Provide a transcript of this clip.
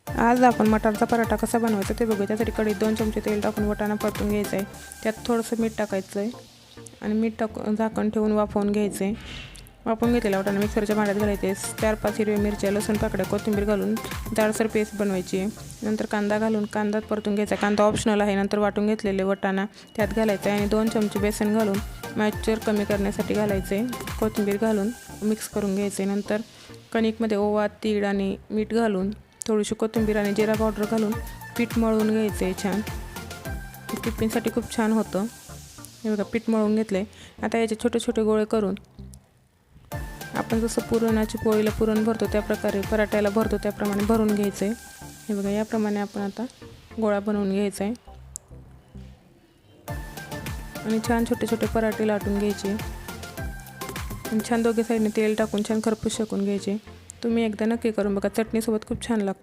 आज आपण मटारचा पराठा कसा बनवायचा ते बघूया। त्यासाठी कढईत 2 चमचे तेल टाकून वाटाणा परतून घ्यायचा आहे। त्यात थोडंसं मीठ टाकायचं आहे आणि मीठ टाकून झाकण ठेवून वाफवून घ्यायचं आहे। वाफवून घेतलेला वाटाणा मिक्सरच्या भांड्यात घालायचे। 4-5 हिरव्या मिरच्या, लसूण पाकळ्या, कोथिंबीर घालून जाडसर पेस्ट बनवायची आहे। नंतर कांदा घालून कांदा परतून घ्यायचा। कांदा ऑप्शनल आहे। नंतर वाटून घेतलेले वाटाणा त्यात घालायचा आहे आणि 2 चमचे बेसन घालून मॉइश्चर कमी करण्यासाठी घालायचे आहे। कोथिंबीर घालून मिक्स करून घ्यायचे। नंतर कणिकमध्ये ओवा, तीळ आणि मीठ घालून थोडीशी कोथिंबीर आणि जिरा पावडर घालून पीठ मळून घ्यायचं आहे छान। टिफिनसाठी खूप छान होतं। हे बघा पीठ मळून घेतले। आता याचे छोटे छोटे गोळे करून आपण जसं पुरणाची पोळीला पुरण भरतो त्या प्रकारे पराठ्याला भरतो त्याप्रमाणे भरून घ्यायचं आहे। हे बघा याप्रमाणे आपण आता गोळा बनवून घ्यायचा आहे आणि छान छोटे छोटे पराठे लाटून घ्यायचे आणि छान दोघे साईडने तेल टाकून छान खरपूस शेकून घ्यायचे। तुम्ही एकदा नक्की करून बघा, चटणीसोबत खूप छान लागतं।